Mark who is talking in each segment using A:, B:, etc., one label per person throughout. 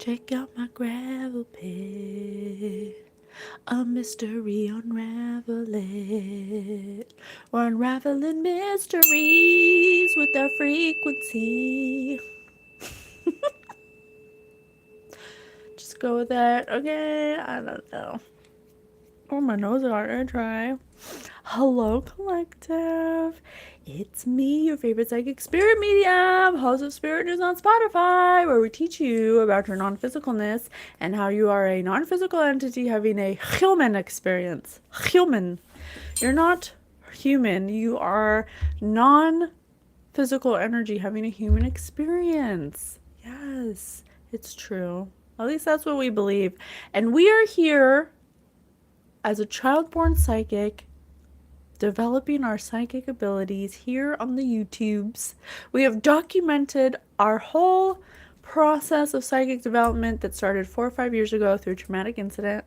A: Check out my gravel pit. A mystery, unravel it. We're unraveling mysteries with our frequency. Just go with that. Okay, I don't know. Oh, my nose is starting to dry. Hello, collective. It's me, your favorite psychic spirit medium, host of Spirit News on Spotify, where we teach you about your non-physicalness and how you are a non-physical entity having a human experience. Human. You're not human. You are non-physical energy having a human experience. Yes, it's true. At least that's what we believe. And we are here as a child-born psychic, developing our psychic abilities here on the YouTubes. We have documented our whole process of psychic development that started 4 or 5 years ago through a traumatic incident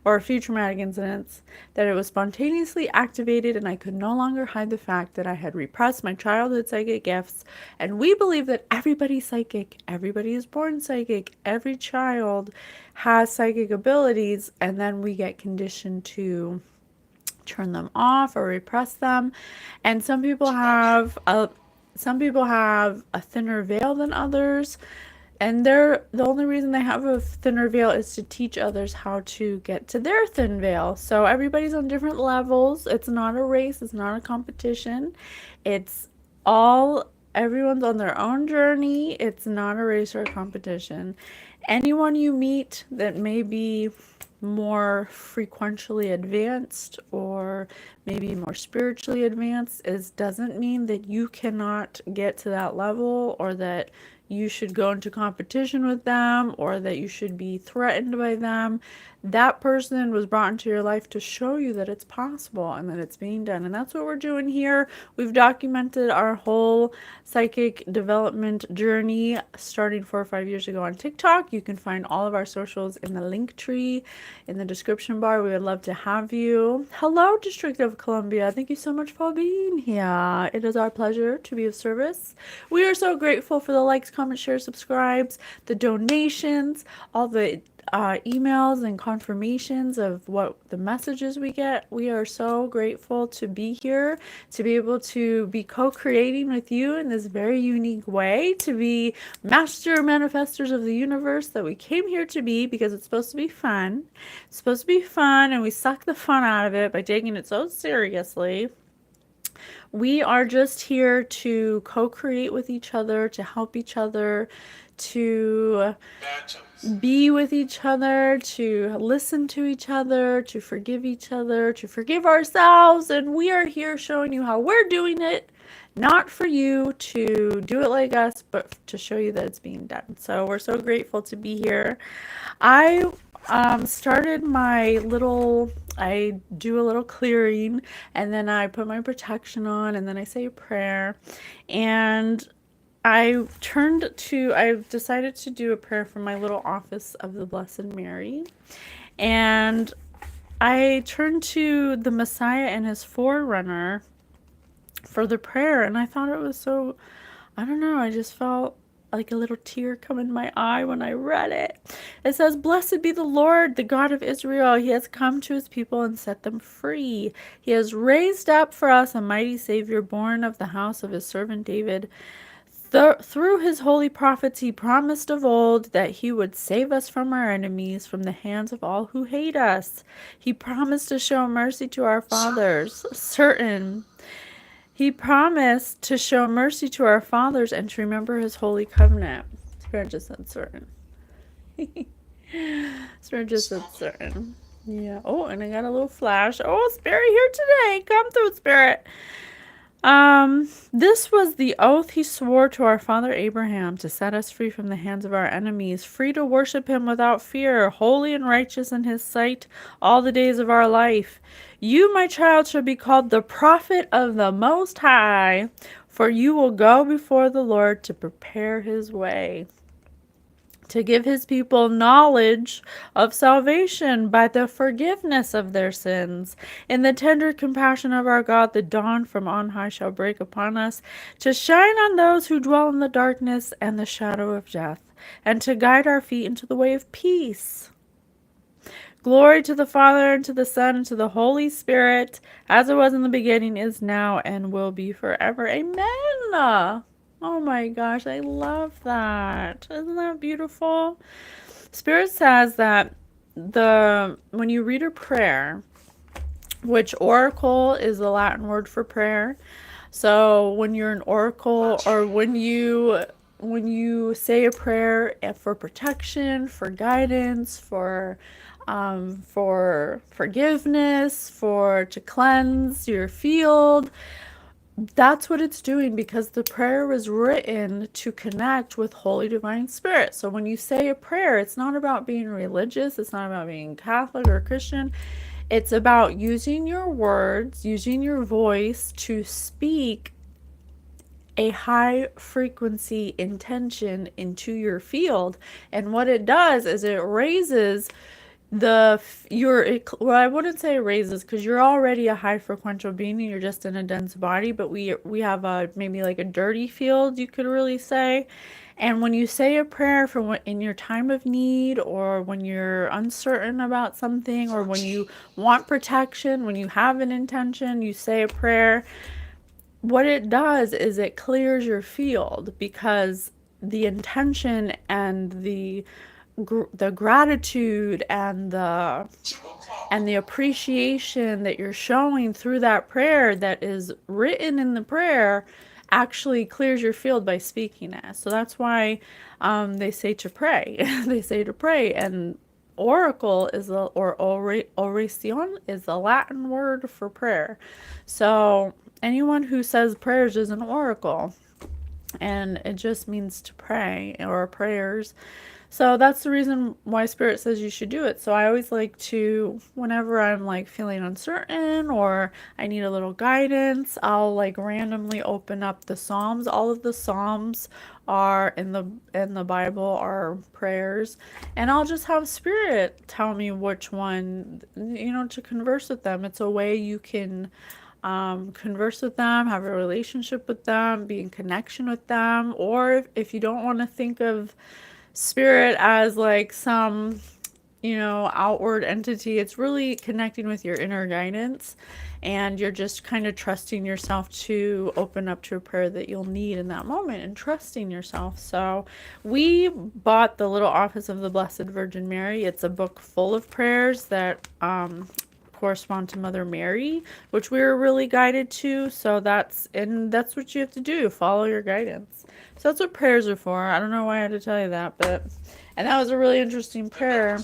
A: or a few traumatic incidents, that it was spontaneously activated and I could no longer hide the fact that I had repressed my childhood psychic gifts. And we believe that everybody's psychic, everybody is born psychic, every child has psychic abilities, and then we get conditioned to turn them off or repress them. And some people have a thinner veil than others, and the only reason they have a thinner veil is to teach others how to get to their thin veil. So everybody's on different levels. It's not a race, it's not a competition. It's all everyone's on their own journey. It's not a race or a competition. Anyone you meet that may be more frequentially advanced or maybe more spiritually advanced doesn't mean that you cannot get to that level, or that you should go into competition with them, or that you should be threatened by them. That person was brought into your life to show you that it's possible and that it's being done. And that's what we're doing here. We've documented our whole psychic development journey starting 4 or 5 years ago on TikTok. You can find all of our socials in the link tree in the description bar. We would love to have you. Hello, District of Columbia. Thank you so much for being here. It is our pleasure to be of service. We are so grateful for the likes, comments, shares, subscribes, the donations, all the emails and confirmations of what the messages we get. We are so grateful to be here, to be able to be co-creating with you in this very unique way, to be master manifestors of the universe that we came here to be, because it's supposed to be fun. It's supposed to be fun, and we suck the fun out of it by taking it so seriously. We are just here to co-create with each other, to help each other, to be with each other, to listen to each other, to forgive each other, to forgive ourselves. And we are here showing you how we're doing it, not for you to do it like us, but to show you that it's being done. So we're so grateful to be here. I started I do a little clearing, and then I put my protection on, and then I say a prayer. And I've decided to do a prayer from my little office of the Blessed Mary. And I turned to the Messiah and his forerunner for the prayer. And I thought it was so, I don't know, I just felt like a little tear come in my eye when I read it. It says, "Blessed be the Lord, the God of Israel. He has come to his people and set them free. He has raised up for us a mighty Savior, born of the house of his servant David. Through his holy prophets, he promised of old that he would save us from our enemies, from the hands of all who hate us. He promised to show mercy to our fathers, certain. He promised to show mercy to our fathers and to remember his holy covenant." Spirit just said certain. Spirit just said certain. Yeah. Oh, and I got a little flash. Oh, Spirit here today. Come through, Spirit. This was the oath he swore to our father Abraham, to set us free from the hands of our enemies, free to worship him without fear, holy and righteous in his sight all the days of our life. You, my child, shall be called the prophet of the Most High, for you will go before the Lord to prepare his way. to give his people knowledge of salvation by the forgiveness of their sins. In the tender compassion of our God, the dawn from on high shall break upon us, to shine on those who dwell in the darkness and the shadow of death, and to guide our feet into the way of peace. Glory to the Father, and to the Son, and to the Holy Spirit, as it was in the beginning, is now, and will be forever. Amen. Oh my gosh, I love that. Isn't that beautiful? Spirit says that when you read a prayer, which oracle is the Latin word for prayer. So when you're an oracle, or when you say a prayer for protection, for guidance, for forgiveness, to cleanse your field, that's what it's doing, because the prayer was written to connect with Holy Divine Spirit. So when you say a prayer, it's not about being religious, it's not about being Catholic or Christian. It's about using your words, using your voice to speak a high frequency intention into your field. And what it does is it raises well, I wouldn't say raises, because you're already a high frequential being and you're just in a dense body, but we have maybe like a dirty field, you could really say. And when you say a prayer in your time of need, or when you're uncertain about something, or when you want protection, when you have an intention, you say a prayer, what it does is it clears your field, because the intention and the gratitude and the appreciation that you're showing through that prayer, that is written in the prayer, actually clears your field by speaking it. So that's why they say to pray. They say to pray. And oracle oracion is the Latin word for prayer. So anyone who says prayers is an oracle, and it just means to pray, or prayers. So that's the reason why Spirit says you should do it. So I always like to, whenever I'm like feeling uncertain or I need a little guidance, I'll like randomly open up the Psalms. All of the Psalms are in the Bible are prayers, and I'll just have Spirit tell me which one, to converse with them. It's a way you can converse with them, have a relationship with them, be in connection with them. Or if you don't want to think of Spirit as like some, outward entity, it's really connecting with your inner guidance, and you're just kind of trusting yourself to open up to a prayer that you'll need in that moment, and trusting yourself. So we bought the Little Office of the Blessed Virgin Mary. It's a book full of prayers that correspond to Mother Mary, which we were really guided to. So that's what you have to do, follow your guidance. So that's what prayers are for. I don't know why I had to tell you that, and that was a really interesting prayer,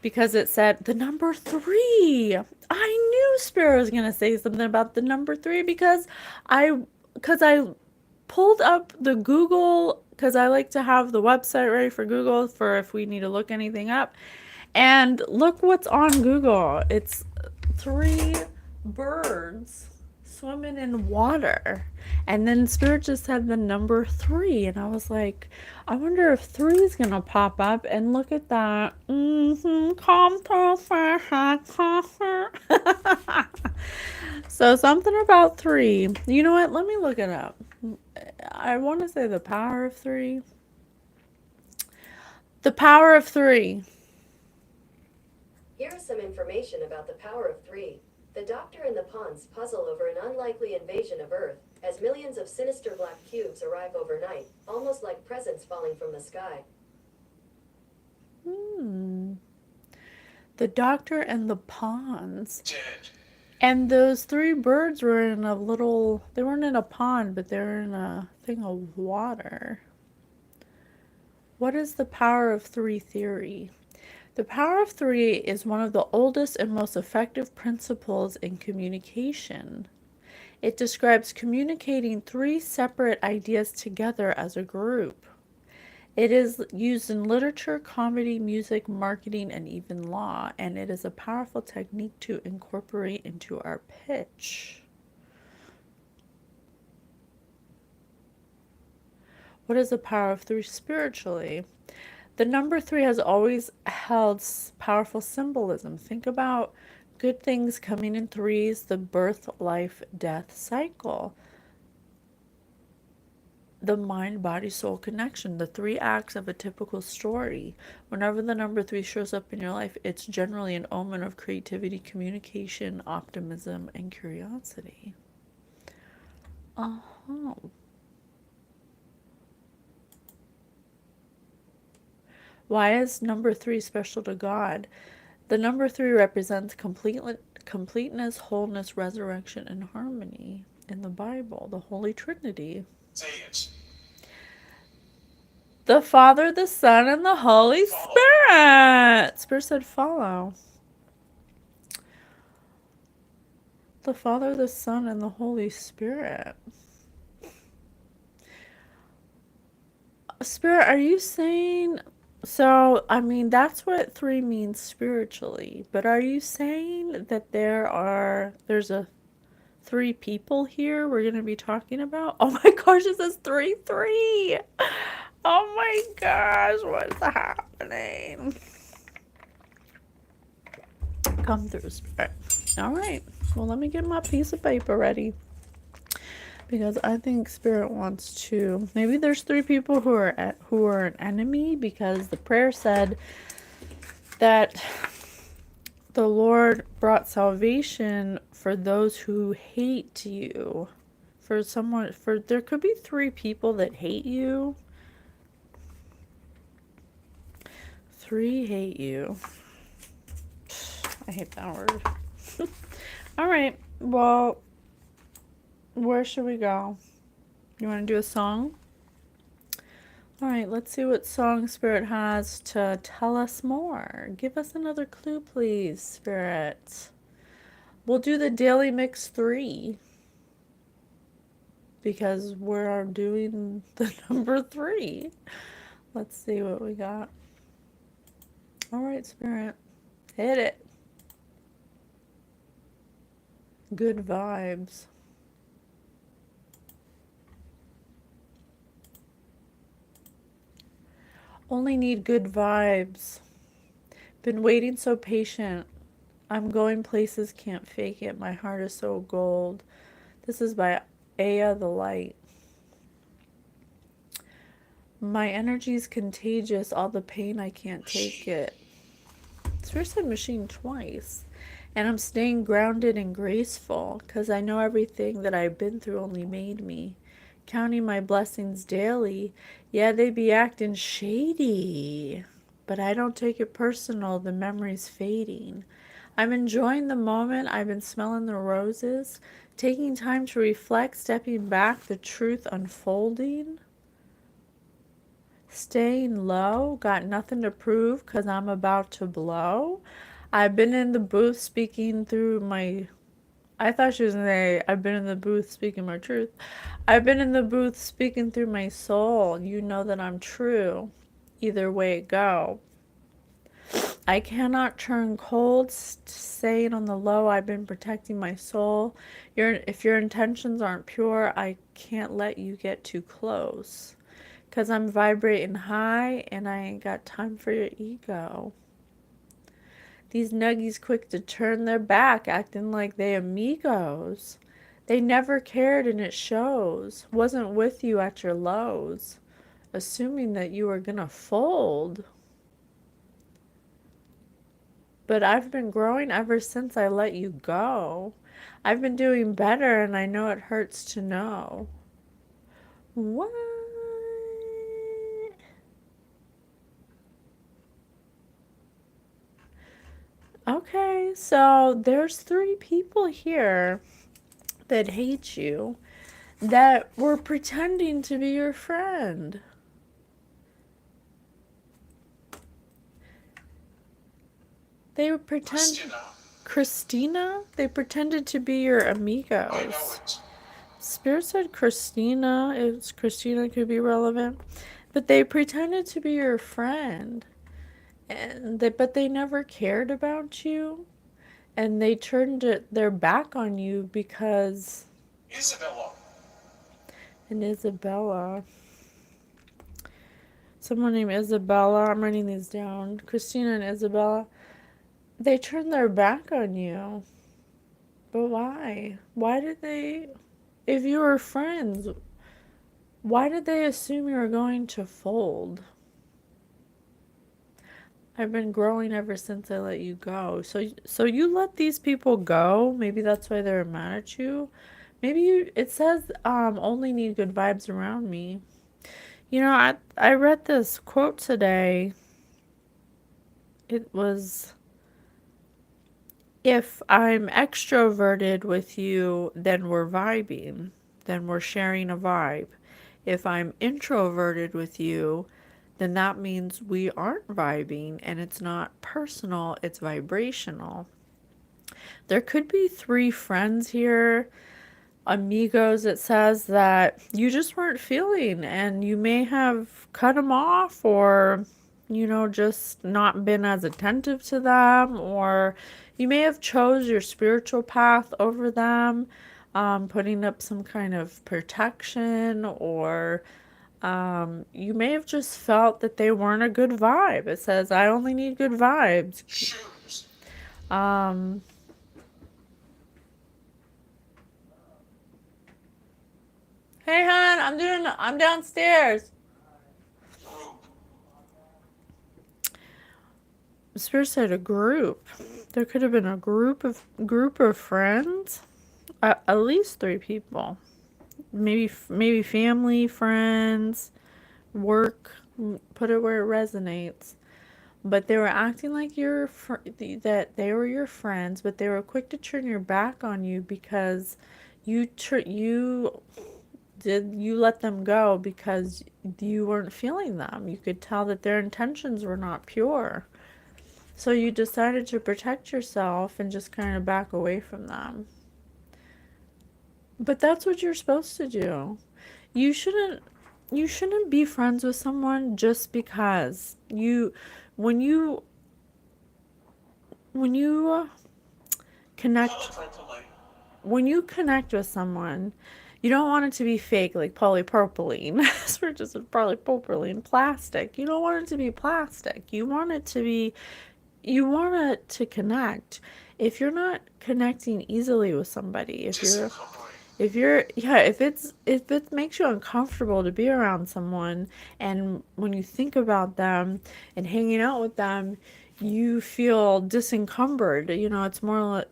A: because it said the number 3. I knew Spirit was going to say something about the number 3, because I pulled up the Google, because I like to have the website ready for Google for if we need to look anything up. And look what's on Google. It's 3 birds swimming in water. And then Spirit just said the number 3. And I was like, I wonder if 3 is going to pop up. And look at that. So something about 3. You know what? Let me look it up. I want to say the power of 3. The power of 3.
B: Here is some information about the power of 3. The Doctor and the Pawns puzzle over an unlikely invasion of Earth, as millions of sinister black cubes arrive overnight, almost like presents falling from the sky.
A: The Doctor and the Pawns. And those 3 birds were in they weren't in a pond, but they were in a thing of water. What is the power of 3 theory? The power of 3 is one of the oldest and most effective principles in communication. It describes communicating 3 separate ideas together as a group. It is used in literature, comedy, music, marketing, and even law, and it is a powerful technique to incorporate into our pitch. What is the power of 3 spiritually? The number 3 has always held powerful symbolism. Think about good things coming in threes, the birth, life, death cycle, the mind, body, soul connection, the 3 acts of a typical story. Whenever the number 3 shows up in your life, it's generally an omen of creativity, communication, optimism, and curiosity. Why is number 3 special to God? The number 3 represents completeness, wholeness, resurrection, and harmony in the Bible, the Holy Trinity.
C: Say it.
A: The Father, the Son, and the Holy Spirit. Spirit said follow. The Father, the Son, and the Holy Spirit. Spirit, are you saying... So, I mean, that's what 3 means spiritually. But are you saying that there's a 3 people here we're going to be talking about? Oh my gosh, it says 3-3. Oh my gosh, what's happening? Come through, Spirit. All right. Well, let me get my piece of paper ready. Because I think Spirit wants to... Maybe there's 3 people who are an enemy, because the prayer said that the Lord brought salvation for those who hate you. There could be 3 people that hate you. 3 hate you. I hate that word. All right. Well, where should we go? You want to do a song? All right, let's see what song Spirit has to tell us more. Give us another clue, please, Spirit. We'll do the Daily Mix 3. Because we're doing the number 3. Let's see what we got. All right, Spirit. Hit it. Good vibes. Only need good vibes. Been waiting so patient. I'm going places, can't fake it. My heart is so gold. This is by Aya the Light. My energy is contagious. All the pain, I can't take it. Spirit said machine twice. And I'm staying grounded and graceful, because I know everything that I've been through only made me. Counting my blessings daily. Yeah, they be acting shady. But I don't take it personal. The memory's fading. I'm enjoying the moment. I've been smelling the roses. Taking time to reflect. Stepping back. The truth unfolding. Staying low. Got nothing to prove because I'm about to blow. I've been in the booth speaking through my... I thought she was going to say, I've been in the booth speaking my truth. I've been in the booth speaking through my soul. You know that I'm true. Either way it go. I cannot turn cold. Saying on the low, I've been protecting my soul. If your intentions aren't pure, I can't let you get too close. Because I'm vibrating high and I ain't got time for your ego. These nuggies quick to turn their back, acting like they amigos. They never cared and it shows. Wasn't with you at your lows. Assuming that you were gonna fold. But I've been growing ever since I let you go. I've been doing better and I know it hurts to know. What? Okay, so there's 3 people here that hate you that were pretending to be your friend. They were Christina? They pretended to be your amigos.
C: I know it.
A: Spirit said Christina. Christina could be relevant. But they pretended to be your friend. But they never cared about you. And they turned their back on you because...
C: Isabella.
A: And Isabella. someone named Isabella, I'm writing these down, Christina and Isabella, they turned their back on you. But why? Why did they, if you were friends, why did they assume you were going to fold? I've been growing ever since I let you go. So you let these people go. Maybe that's why they're mad at you. Maybe you. It says only need good vibes around me. You know, I read this quote today. It was, if I'm extroverted with you, then we're vibing. Then we're sharing a vibe. If I'm introverted with you, then that means we aren't vibing and it's not personal, it's vibrational. There could be three friends here, amigos, it says, that you just weren't feeling, and you may have cut them off, or, you know, just not been as attentive to them, or you may have chose your spiritual path over them, putting up some kind of protection, or you may have just felt that they weren't a good vibe. It says, I only need good vibes. Um, hey, hon, I'm downstairs. Spirit said a group. There could have been a group of friends, at least three people. Maybe family, friends, work. Put it where it resonates. But they were acting like that they were your friends, but they were quick to turn your back on you because you let them go because you weren't feeling them. You could tell that their intentions were not pure. So you decided to protect yourself and just kind of back away from them. But that's what you're supposed to do. You shouldn't you shouldn't be friends with someone just because when you when you connect when you connect with someone, you don't want it to be fake, like polypropylene. We're just polypropylene, plastic. You don't want it to be plastic. You want it to connect. If you're not connecting easily with somebody, if it makes you uncomfortable to be around someone, and when you think about them and hanging out with them, you feel disencumbered. You know, it's more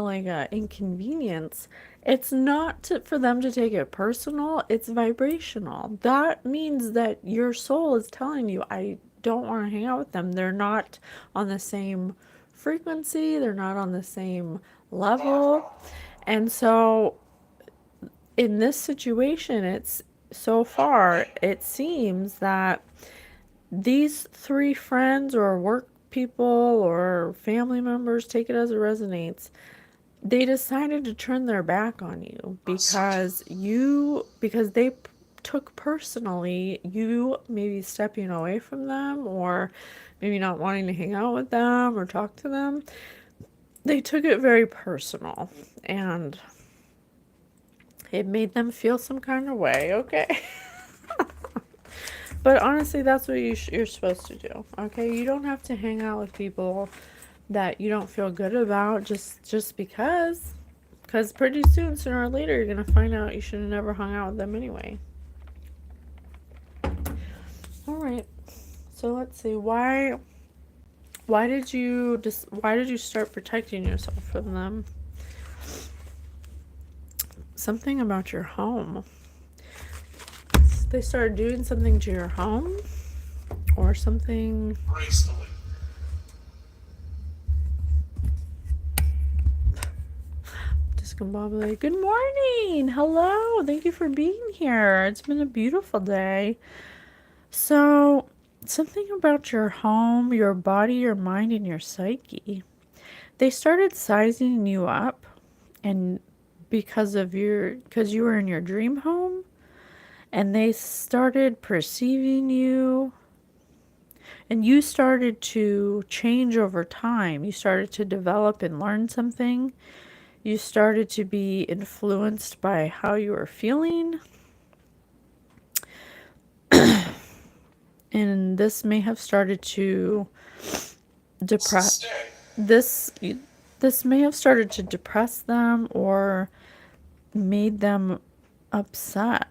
A: like a inconvenience. It's not for them to take it personal. It's vibrational. That means that your soul is telling you, I don't want to hang out with them. They're not on the same frequency. They're not on the same level. And so in this situation, so far, it seems that these three friends or work people or family members, take it as it resonates, they decided to turn their back on you because they took personally you maybe stepping away from them, or maybe not wanting to hang out with them or talk to them. They took it very personal, and it made them feel some kind of way, okay? But honestly, that's what you're supposed to do, okay? You don't have to hang out with people that you don't feel good about just because. Because pretty soon, sooner or later, you're going to find out you should have never hung out with them anyway. All right. So let's see. Why did you start protecting yourself from them? Something about your home. They started doing something to your home, or something. Discombobulated. Good morning. Hello. Thank you for being here. It's been a beautiful day. So, something about your home, your body, your mind, and your psyche. They started sizing you up, and because you were in your dream home, and they started perceiving you, and you started to change over time. You started to develop and learn something. You started to be influenced by how you were feeling. And this may have started to depress this this may have started to depress them or made them upset.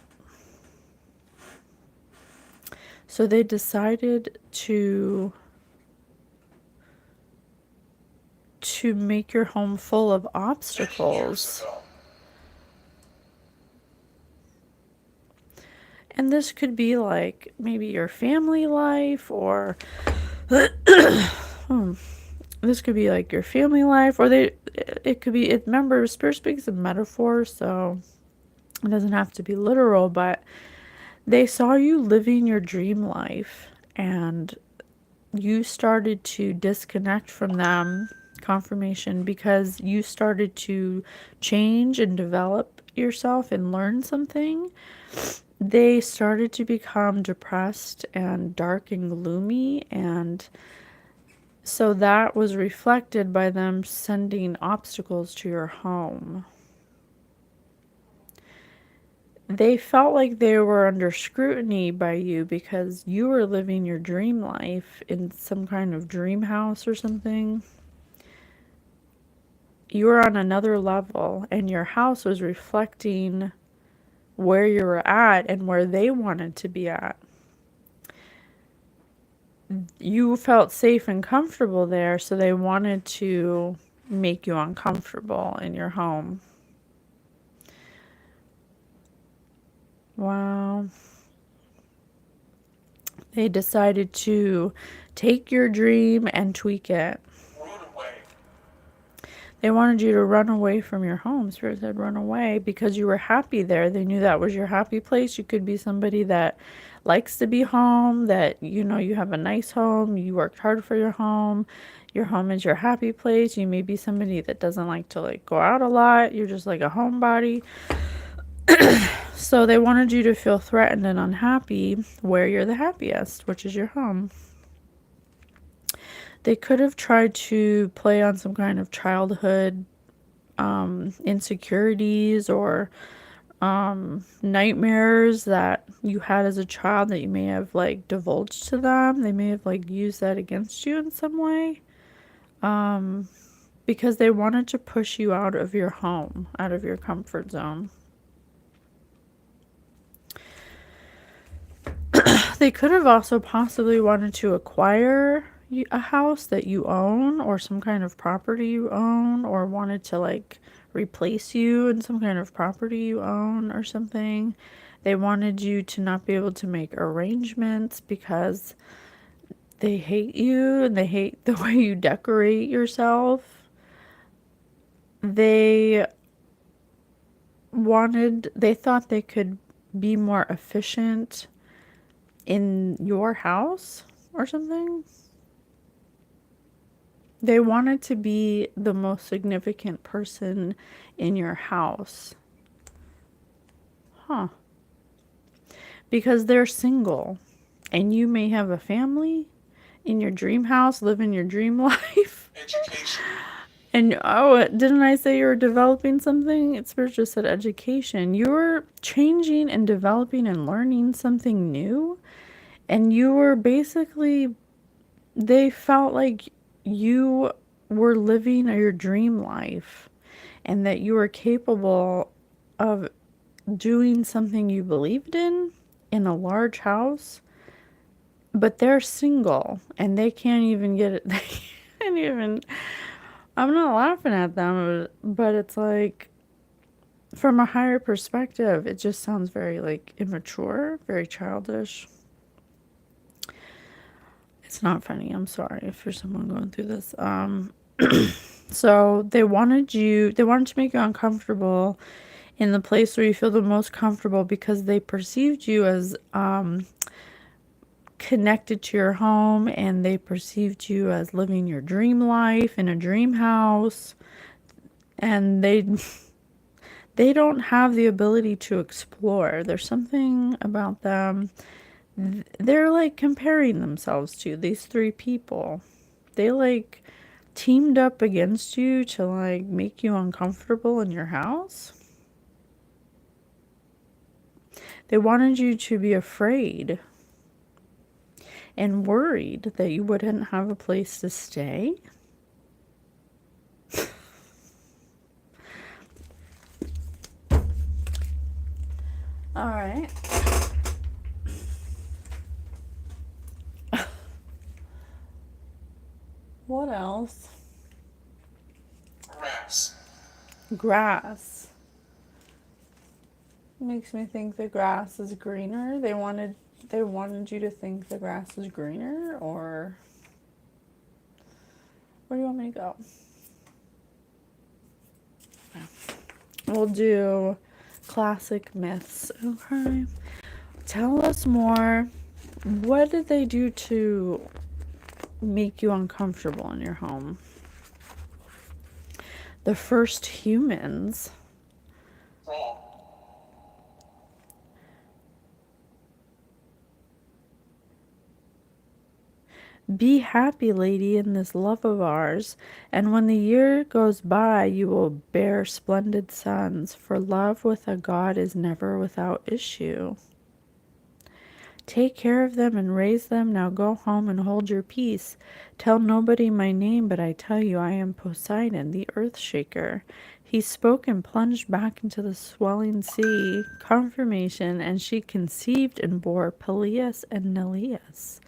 A: So they decided to make your home full of obstacles. And this could be like maybe your family life, or this could be like your family life, or it could be, remember, Spirit speaks in metaphors, so it doesn't have to be literal, but they saw you living your dream life and you started to disconnect from them. Confirmation, because you started to change and develop yourself and learn something. They started to become depressed and dark and gloomy, and so that was reflected by them sending obstacles to your home. They felt like they were under scrutiny by you because you were living your dream life in some kind of dream house or something. You were on another level, and your house was reflecting where you were at and where they wanted to be at. You felt safe and comfortable there, so they wanted to make you uncomfortable in your home. Wow. They decided to take your dream and tweak it. They wanted you to run away from your home. Spirit said run away because you were happy there. They knew that was your happy place. You could be somebody that likes to be home, that, you know, you have a nice home, you worked hard for your home is your happy place. You may be somebody that doesn't like to like go out a lot. You're just like a homebody. So they wanted you to feel threatened and unhappy where you're the happiest, which is your home. They could have tried to play on some kind of childhood insecurities or nightmares that you had as a child that you may have like divulged to them. They may have like used that against you in some way, because they wanted to push you out of your home, out of your comfort zone. They could have also possibly wanted to acquire a house that you own or some kind of property you own, or wanted to like replace you in some kind of property you own or something. They wanted you to not be able to make arrangements because they hate you and they hate the way you decorate yourself. They thought they could be more efficient in your house or something. They wanted to be the most significant person in your house. Huh. Because they're single and you may have a family in your dream house, living your dream life.
C: Education.
A: And oh, didn't I say you were developing something? It's Spirit just said education. You were changing and developing and learning something new. And you were basically, they felt like you were living your dream life and that you were capable of doing something you believed in a large house. But they're single and they can't even get it. They can't even, I'm not laughing at them, but it's like, from a higher perspective, it just sounds very like immature, very childish. It's not funny. I'm sorry for someone going through this. So they wanted to make you uncomfortable in the place where you feel the most comfortable because they perceived you as connected to your home, and they perceived you as living your dream life in a dream house, and they don't have the ability to explore. There's something about them. They're like comparing themselves to these three people. They like teamed up against you to like make you uncomfortable in your house. They wanted you to be afraid. and worried that you wouldn't have a place to stay. All right. What else? Grass. Makes me think the grass is greener. They wanted you to think the grass is greener, or where do you want me to go? We'll do classic myths. Okay. Tell us more. What did they do to make you uncomfortable in your home? The first humans. Be happy, lady, in this love of ours, and when the year goes by, you will bear splendid sons, for love with a god is never without issue. Take care of them and raise them. Now go home and hold your peace. Tell nobody my name, but I tell you I am Poseidon, the earth shaker. He spoke and plunged back into the swelling sea. Confirmation, and she conceived and bore Peleus and Neleus.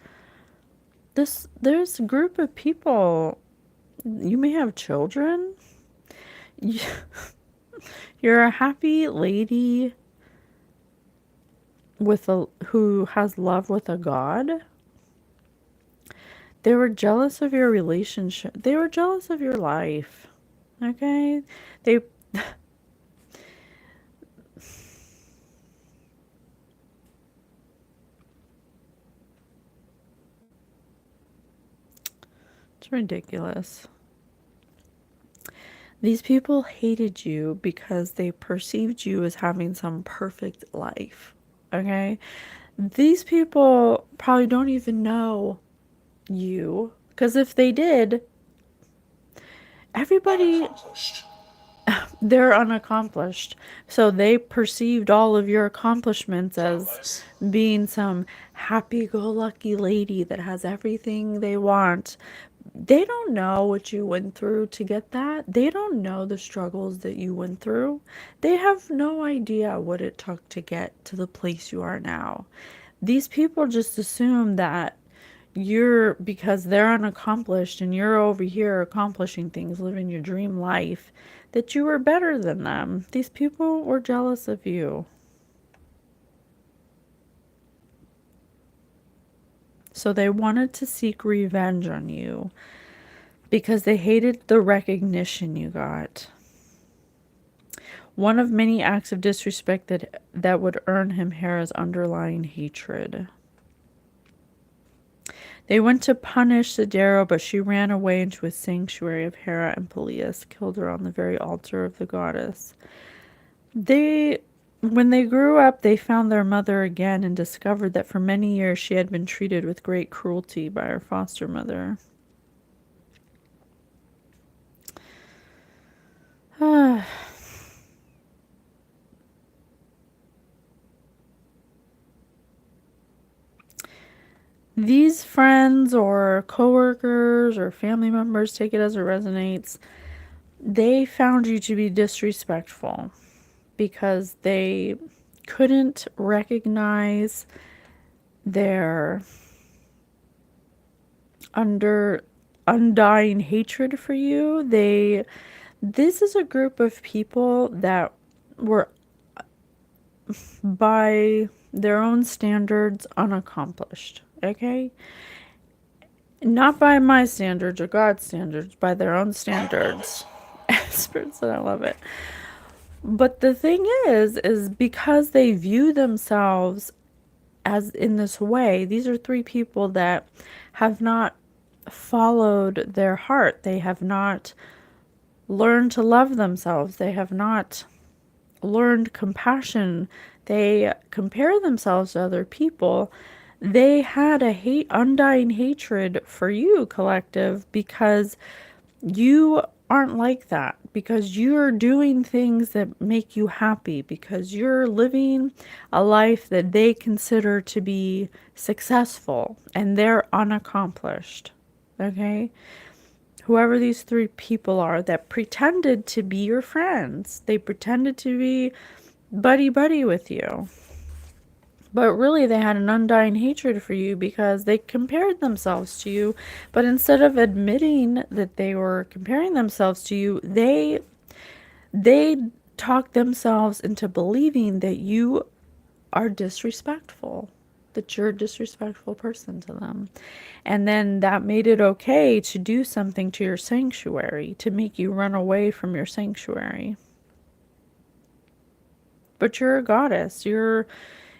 A: There's a group of people. You may have children. You're a happy lady who has love with a god. They were jealous of your relationship. They were jealous of your life. Okay? They It's ridiculous. These people hated you because they perceived you as having some perfect life. Okay? These people probably don't even know you, because if they did, everybody, they're unaccomplished. So they perceived all of your accomplishments as being some happy-go-lucky lady that has everything they want. They don't know what you went through to get that. They don't know the struggles that you went through. They have no idea what it took to get to the place you are now. These people just assume that because they're unaccomplished and you're over here accomplishing things, living your dream life, that you were better than them. These people were jealous of you. So they wanted to seek revenge on you because they hated the recognition you got. One of many acts of disrespect that would earn him Hera's underlying hatred. They went to punish Sidero, but she ran away into a sanctuary of Hera, and Peleus killed her on the very altar of the goddess. When they grew up, they found their mother again and discovered that for many years she had been treated with great cruelty by her foster mother. These friends or coworkers or family members, take it as it resonates, they found you to be disrespectful because they couldn't recognize their undying hatred for you. This is a group of people that were, by their own standards, unaccomplished. Okay? Not by my standards or God's standards, by their own standards. Spirit said, I love it. But the thing is because they view themselves as in this way, these are three people that have not followed their heart. They have not learned to love themselves. They have not learned compassion. They compare themselves to other people. They had undying hatred for you, collective, because you aren't like that. because you're doing things that make you happy, because you're living a life that they consider to be successful and they're unaccomplished. Okay? Whoever these three people are that pretended to be your friends, they pretended to be buddy buddy with you. But really, they had an undying hatred for you because they compared themselves to you. But instead of admitting that they were comparing themselves to you, they talked themselves into believing that you are disrespectful, that you're a disrespectful person to them. And then that made it okay to do something to your sanctuary, to make you run away from your sanctuary. But you're a goddess.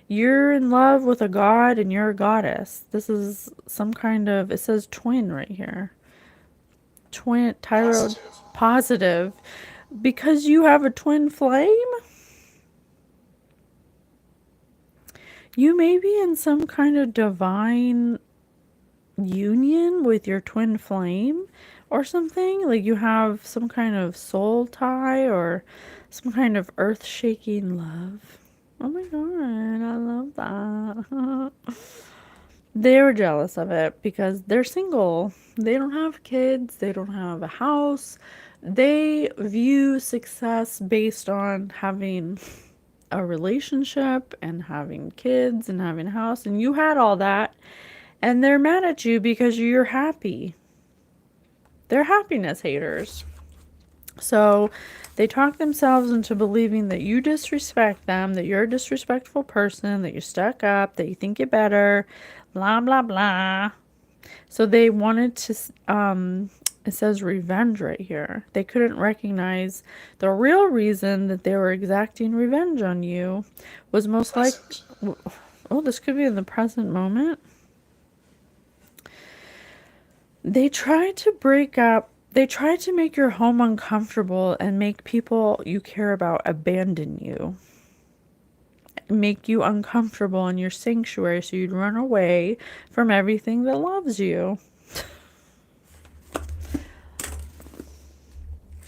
A: You're in love with a god and you're a goddess. This is some kind of, it says twin right here. Twin, Tyro, positive. Because you have a twin flame? You may be in some kind of divine union with your twin flame or something. Like you have some kind of soul tie or some kind of earth-shaking love. Oh my god, I love that. They were jealous of it because they're single. They don't have kids. They don't have a house. They view success based on having a relationship and having kids and having a house. And you had all that. And they're mad at you because you're happy. They're happiness haters. So they talk themselves into believing that you disrespect them, that you're a disrespectful person, that you're stuck up, that you think you're better, blah, blah, blah. So they wanted to, it says revenge right here. They couldn't recognize the real reason that they were exacting revenge on you was most like, oh, this could be in the present moment. They tried to break up. They tried to make your home uncomfortable and make people you care about abandon you. Make you uncomfortable in your sanctuary so you'd run away from everything that loves you.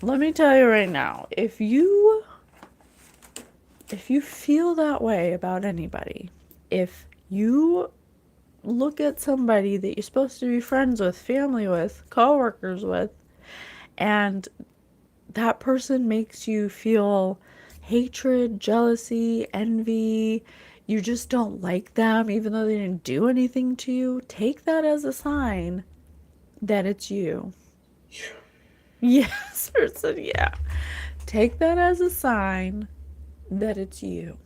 A: Let me tell you right now, if you feel that way about anybody, if you look at somebody that you're supposed to be friends with, family with, coworkers with, and that person makes you feel hatred, jealousy, envy, you just don't like them even though they didn't do anything to you, take that as a sign that it's you. Yes, person, yeah. Take that as a sign that it's you.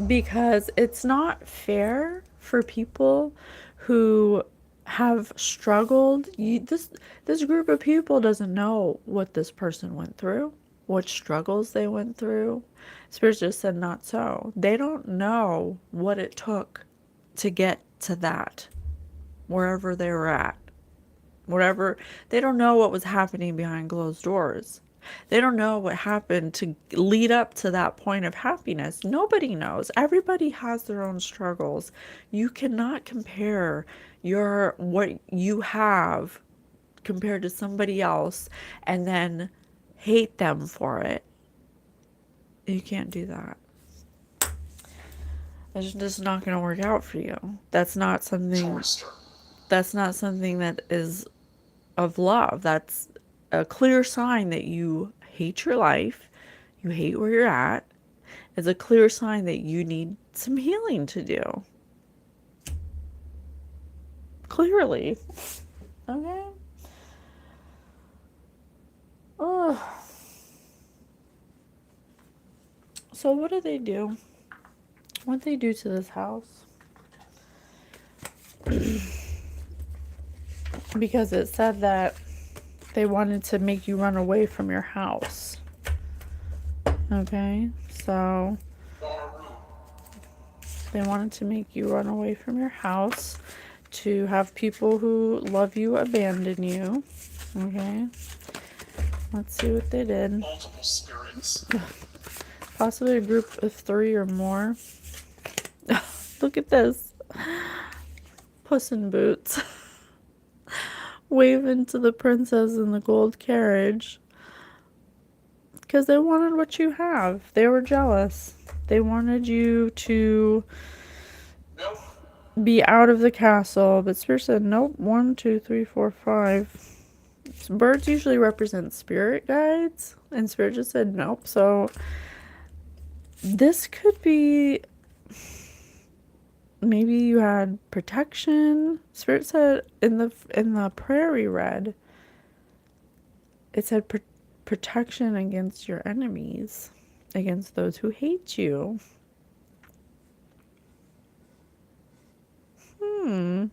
A: Because it's not fair for people who have struggled. This group of people doesn't know what this person went through, what struggles they went through. Spirit just said not so. They don't know what it took to get to that, wherever they were at. Whatever, they don't know what was happening behind closed doors. They don't know what happened to lead up to that point of happiness. Nobody knows. Everybody has their own struggles. You cannot compare what you have compared to somebody else and then hate them for it. You can't do that. It's just not going to work out for you. That's not something that is of love. That's a clear sign that you hate your life, you hate where you're at. It's a clear sign that you need some healing to do. Clearly. Okay? Ugh. So what do they do? What they do to this house? Because it said that they wanted to make you run away from your house. Okay, so they wanted to make you run away from your house, to have people who love you abandon you. Okay, let's see what they did.
C: Multiple spirits.
A: Possibly a group of 3 or more. Look at this. Puss in Boots. Waving to the princess in the gold carriage. Because they wanted what you have. They were jealous. They wanted you to be out of the castle. But Spirit said, nope. 1, 2, 3, 4, 5. So birds usually represent spirit guides. And Spirit just said, nope. So this could be, maybe you had protection. Spirit said in the prayer we read, it said protection against your enemies, against those who hate you. And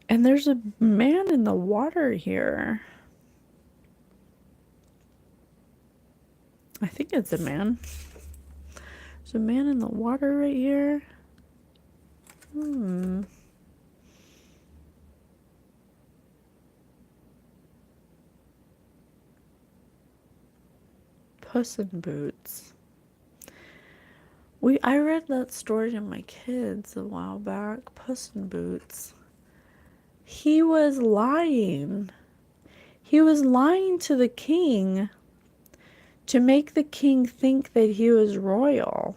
A: there's a man in the water here. I think it's a man. There's a man in the water right here. Puss in Boots. I read that story to my kids a while back. Puss in Boots. He was lying. He was lying to the king to make the king think that he was royal,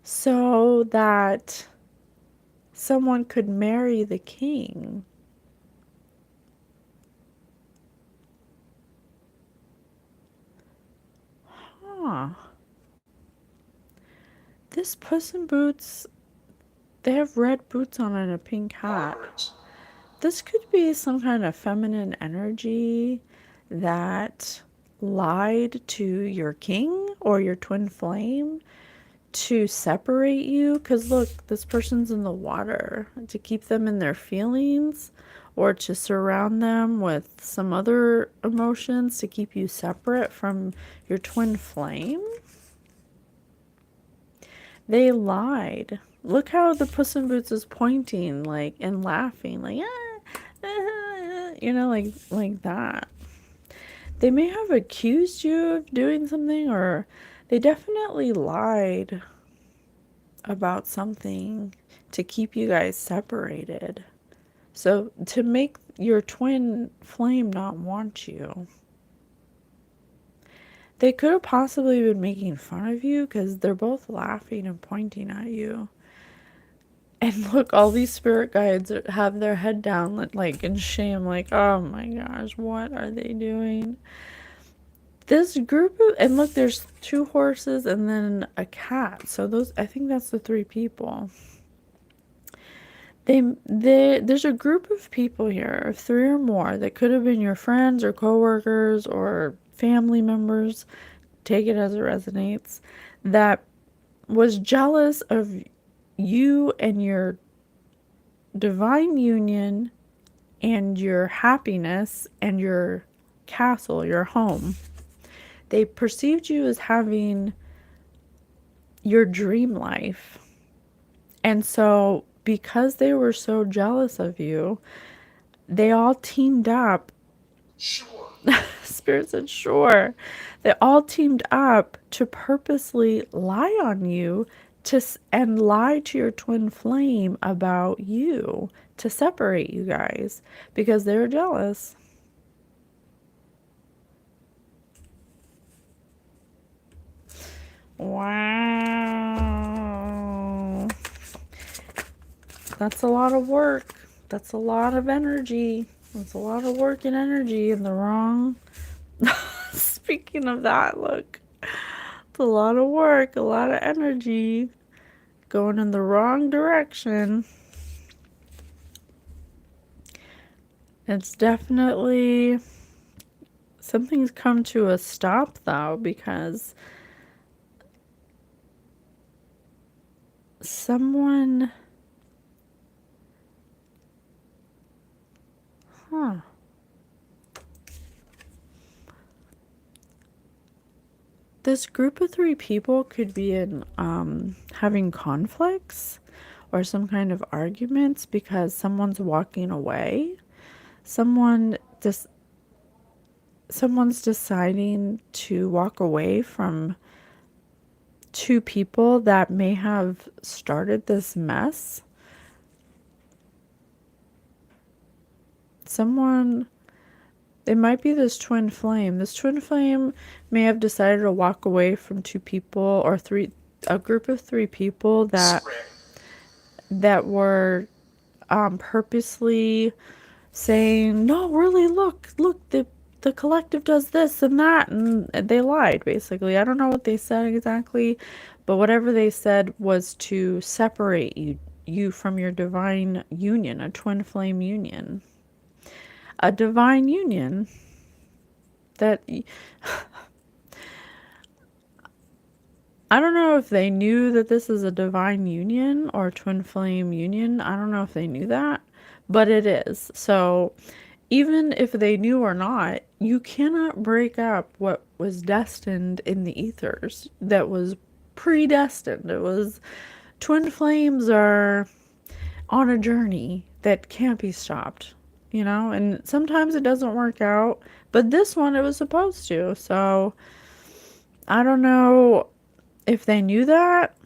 A: so that someone could marry the king. This Puss in Boots, they have red boots on and a pink hat. This could be some kind of feminine energy that lied to your king or your twin flame to separate you. Because look, this person's in the water, to keep them in their feelings or to surround them with some other emotions to keep you separate from your twin flame. They lied. Look how the Puss in Boots is pointing, like, and laughing, like, you know, like that. They may have accused you of doing something, or they definitely lied about something to keep you guys separated. So to make your twin flame not want you. They could have possibly been making fun of you because they're both laughing and pointing at you. And look, all these spirit guides have their head down, like in shame, like, oh my gosh, what are they doing? This group of, and look, there's 2 horses and then a cat. So those, I think that's the 3 people. There's a group of people here, 3 or more, that could have been your friends or coworkers or family members, take it as it resonates, that was jealous of you and your divine union and your happiness and your castle, your home. They perceived you as having your dream life. And so because they were so jealous of you, they all teamed up. Sure. Spirit said, sure. They all teamed up to purposely lie on you and lie to your twin flame about you to separate you guys because they were jealous. Wow. That's a lot of work. That's a lot of energy. That's a lot of work and energy in the wrong. Speaking of that, look. It's a lot of work, a lot of energy going in the wrong direction. It's definitely, something's come to a stop though, because someone, this group of 3 people could be in having conflicts or some kind of arguments because someone's walking away. Someone's deciding to walk away from 2 people that may have started this mess. Someone It might be this twin flame. This twin flame may have decided to walk away from two people or a group of three people that were purposely saying, no, really, look, the collective does this and that, and they lied, basically. I don't know what they said exactly, but whatever they said was to separate you from your divine union, a twin flame union. A divine union that I don't know if they knew that this is a divine union or a twin flame union. I don't know if they knew that, but it is. So even if they knew or not, you cannot break up what was destined in the ethers, that was predestined. It was twin flames are on a journey that can't be stopped, and sometimes it doesn't work out, but this one it was supposed to. So I don't know if they knew that.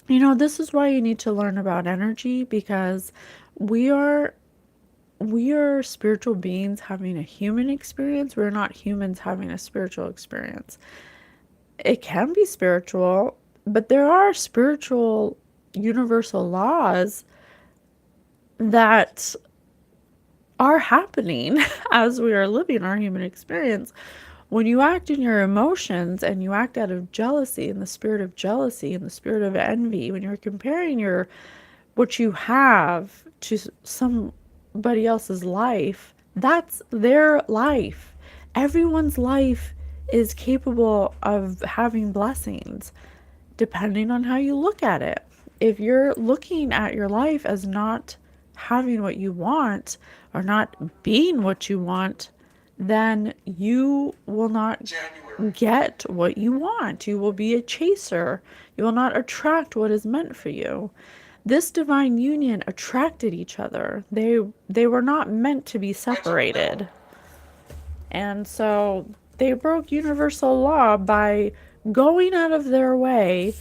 A: This is why you need to learn about energy, because we are spiritual beings having a human experience. We're not humans having a spiritual experience. It can be spiritual, but there are spiritual universal laws that are happening as we are living our human experience. When you act in your emotions and you act out of jealousy, in the spirit of jealousy, in the spirit of envy, when you're comparing what you have to somebody else's life, that's their life. Everyone's life is capable of having blessings, depending on how you look at it. If you're looking at your life as not having what you want or not being what you want, then you will not get what you want. You will be a chaser. You will not attract what is meant for you. This divine union attracted each other. They were not meant to be separated. And so they broke universal law by going out of their way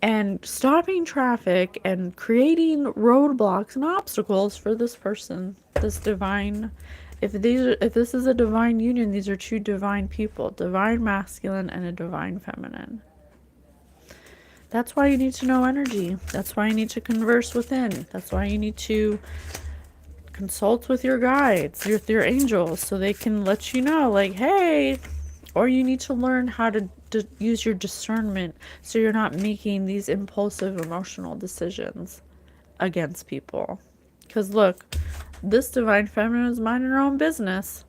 A: and stopping traffic and creating roadblocks and obstacles for this person, this divine. If this is a divine union, these are two divine people, divine masculine and a divine feminine. That's why you need to know energy. That's why you need to converse within. That's why you need to consult with your guides, with your angels, so they can let you know, like, hey, or you need to learn how to use your discernment so you're not making these impulsive emotional decisions against people. Because look, this divine feminine is minding her own business,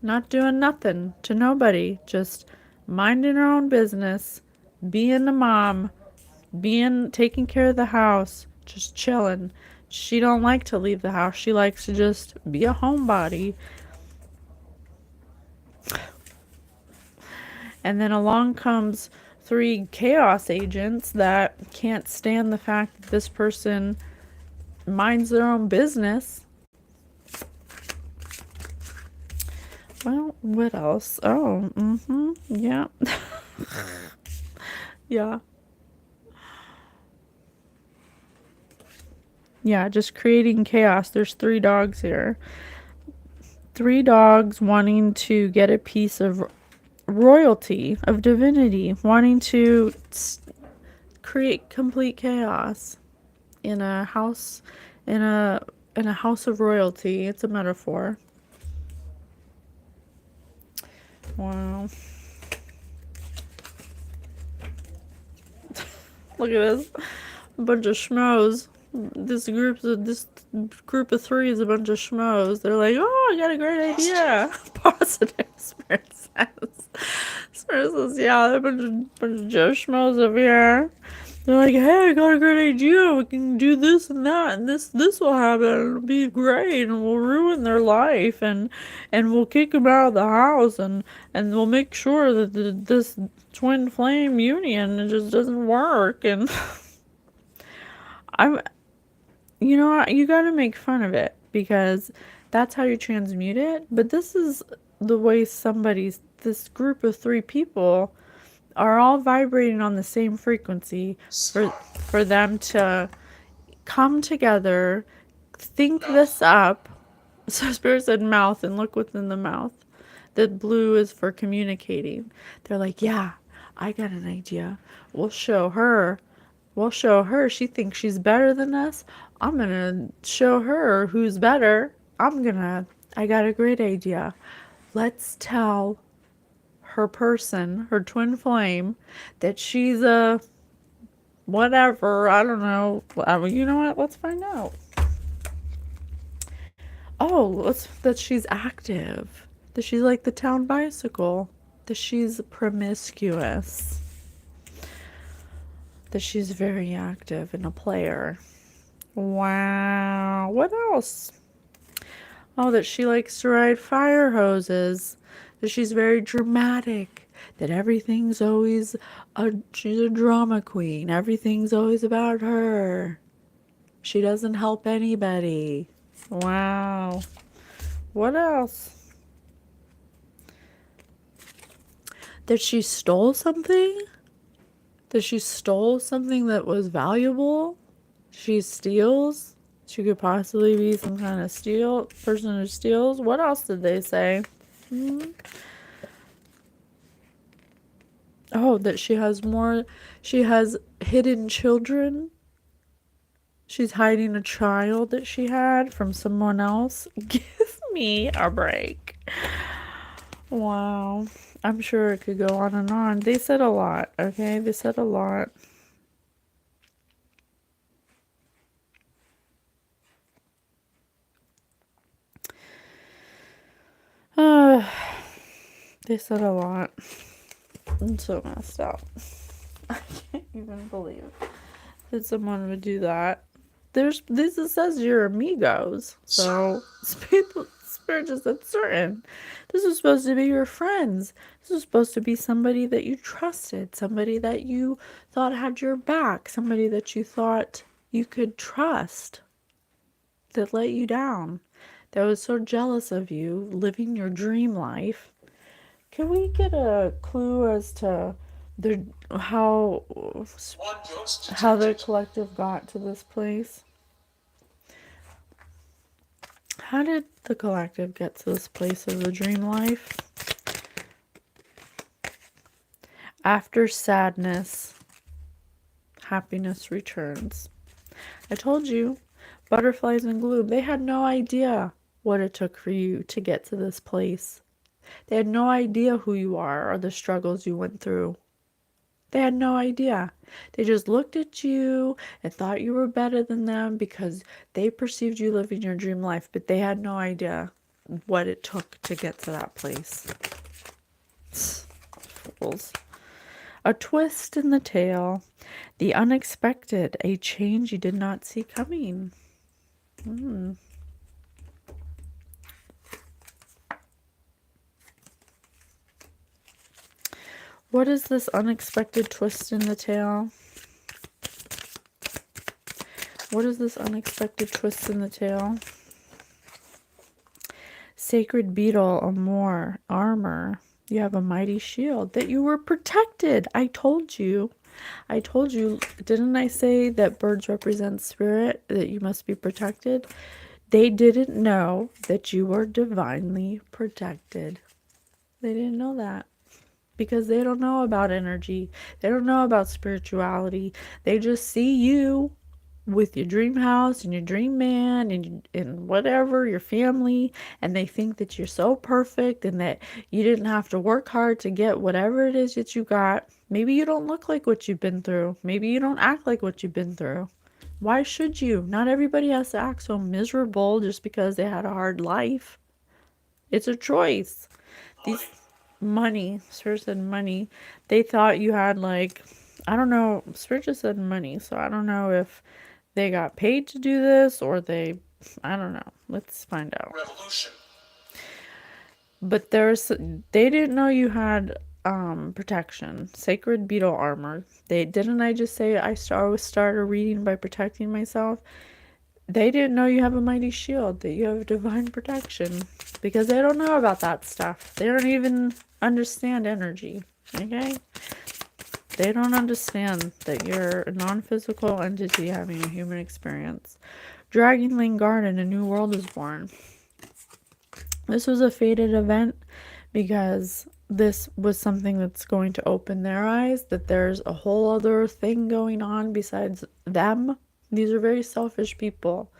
A: not doing nothing to nobody, just minding her own business, being a mom, taking care of the house, just chilling. She don't like to leave the house. She likes to just be a homebody. And then along comes 3 chaos agents that can't stand the fact that this person minds their own business. Well, what else? Oh, yeah. Yeah. Yeah, just creating chaos. There's 3 dogs here. 3 dogs wanting to get a piece of royalty, of divinity, wanting to create complete chaos in a house, in a house of royalty. It's a metaphor. Wow. Look at this. A bunch of schmoes. This group of 3 is a bunch of schmoes. They're like, oh, I got a great idea. Positive. Spirit says. Spirit says, yeah, they're a bunch of Joe schmoes over here. They're like, hey, I got a great idea. We can do this and that, and this will happen. It'll be great, and we'll ruin their life, and we'll kick them out of the house, and we'll make sure that this twin flame union just doesn't work. And you got to make fun of it, because that's how you transmute it. But this is the way this group of 3 people are all vibrating on the same frequency for them to come together, think this up, So Spirit said mouth, and look within the mouth. The blue is for communicating. They're like, yeah, I got an idea. We'll show her. We'll show her. She thinks she's better than us. I'm going to show her who's better. I got a great idea. Let's tell her person, her twin flame, that she's a whatever. I don't know. You know what? Let's find out. Oh, that she's active. That she's like the town bicycle. That she's promiscuous. That she's very active and a player. Wow. What else? Oh, that she likes to ride fire hoses. That she's very dramatic. That she's a drama queen. Everything's always about her. She doesn't help anybody. Wow. What else? That she stole something? That she stole something that was valuable? She steals? She could possibly be some kind of person who steals? What else did they say? Oh, that she has hidden children. She's hiding a child that she had from someone else. Give me a break. Wow. I'm sure it could go on and on. They said a lot, okay? They said a lot. They said a lot. I'm so messed up. I can't even believe that someone would do that. This says you're amigos. So Spirit just said certain. This is supposed to be your friends. This is supposed to be somebody that you trusted, somebody that you thought had your back, somebody that you thought you could trust, that let you down, that was so jealous of you living your dream life. Can we get a clue as to how the collective got to this place? How did the collective get to this place of the dream life? After sadness, happiness returns. I told you, butterflies and gloom, they had no idea what it took for you to get to this place. They had no idea who you are or the struggles you went through. They had no idea. They just looked at you and thought you were better than them because they perceived you living your dream life, but they had no idea what it took to get to that place. Fools. A twist in the tale, the unexpected, a change you did not see coming. What is this unexpected twist in the tale? What is this unexpected twist in the tale? Sacred beetle, amor, armor. You have a mighty shield. That you were protected. I told you. Didn't I say that birds represent spirit? That you must be protected? They didn't know that you were divinely protected. They didn't know that. Because they don't know about energy. They don't know about spirituality. They just see you with your dream house and your dream man and whatever, your family, and they think that you're so perfect and that you didn't have to work hard to get whatever it is that you got. Maybe you don't look like what you've been through. Maybe you don't act like what you've been through. Why should you? Not everybody has to act so miserable just because they had a hard life. It's a choice. These money, Spirit said money. They thought you had I don't know, Spirit just said money, so I don't know if they got paid to do this or I don't know. Let's find out. Revolution. But they didn't know you had protection, sacred beetle armor. I just say I started reading by protecting myself. They didn't know you have a mighty shield, that you have divine protection, because they don't know about that stuff. They don't even understand energy, okay? They don't understand that you're a non-physical entity having a human experience. Dragonling Garden, a new world is born. This was a fated event because this was something that's going to open their eyes that there's a whole other thing going on besides them. These are very selfish people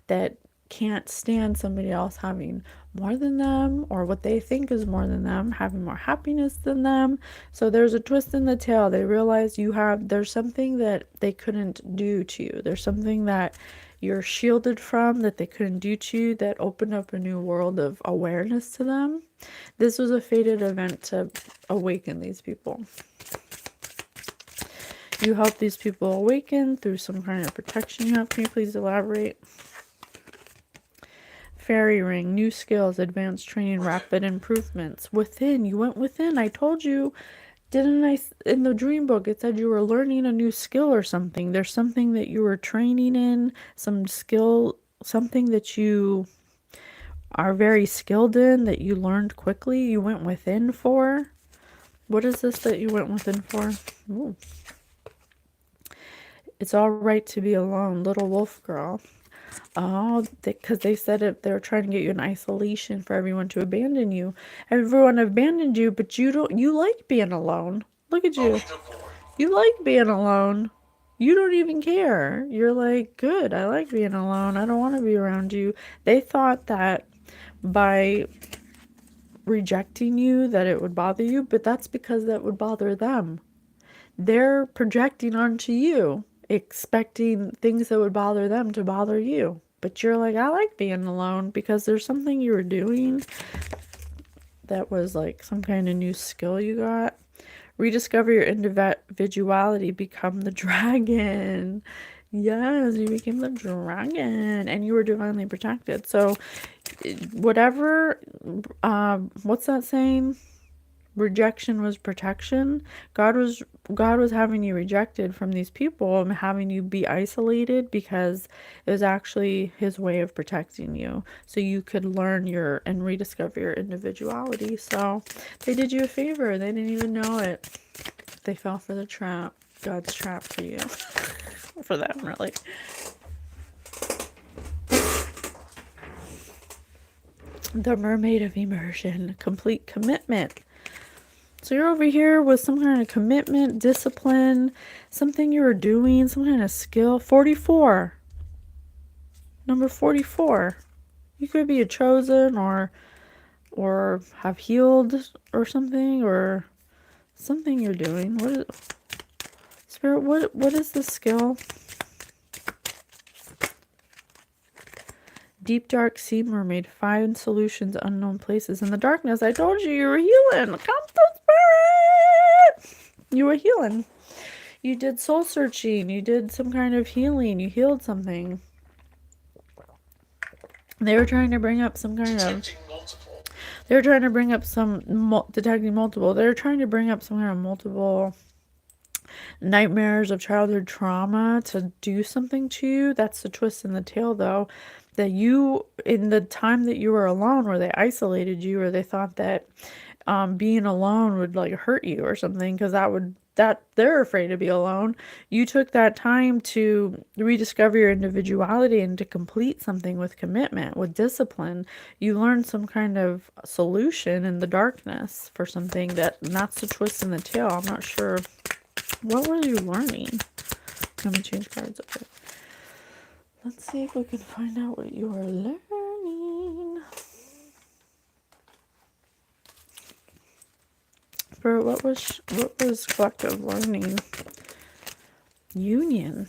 A: that can't stand somebody else having more than them or what they think is more than them, having more happiness than them. So there's a twist in the tail. They realize there's something that they couldn't do to you. There's something that you're shielded from that they couldn't do to you that opened up a new world of awareness to them. This was a fated event to awaken these people. You help these people awaken through some kind of protection you have. Can you please elaborate? Fairy ring, new skills, advanced training, rapid improvements. Within, you went within. I told you, didn't I? In the dream book, it said you were learning a new skill or something. There's something that you were training in, some skill, something that you are very skilled in that you learned quickly. You went within for. What is this that you went within for? Ooh. It's all right to be alone, little wolf girl. Oh, because they said it, they were trying to get you in isolation for everyone to abandon you. Everyone abandoned you, but you like being alone. Look at you. You like being alone. You don't even care. You're like, good, I like being alone. I don't want to be around you. They thought that by rejecting you that it would bother you, but that's because that would bother them. They're projecting onto you, expecting things that would bother them to bother you. But you're like, I like being alone because there's something you were doing that was like some kind of new skill you got. Rediscover your individuality, become the dragon. Yes, you became the dragon and you were divinely protected. So whatever, what's that saying? Rejection was protection. God was having you rejected from these people and having you be isolated because it was actually his way of protecting you so you could learn your and rediscover your individuality. So they did you a favor. They didn't even know it. They fell for the trap. God's trap for you. For them, really. The mermaid of immersion. Complete commitment. So you're over here with some kind of commitment, discipline, something you were doing, some kind of skill. 44. Number 44. You could be a chosen or have healed or something you're doing. What is Spirit, what is this skill? Deep dark sea mermaid, find solutions unknown places in the darkness. I told you were healing. Come to Spirit. You were healing. You did soul searching. You did some kind of healing. You healed something. They were trying to bring up some kind of. They were trying to bring up some detecting multiple. They were trying to bring up some kind of multiple nightmares of childhood trauma to do something to you. That's the twist in the tail, though. That you, in the time that you were alone, where they isolated you, or they thought that being alone would like hurt you or something, because that they're afraid to be alone. You took that time to rediscover your individuality and to complete something with commitment, with discipline. You learned some kind of solution in the darkness for something and that's the twist in the tail. I'm not sure. What were you learning? Let me change cards. Okay. Let's see if we can find out what you are learning. For what was collective learning? Union.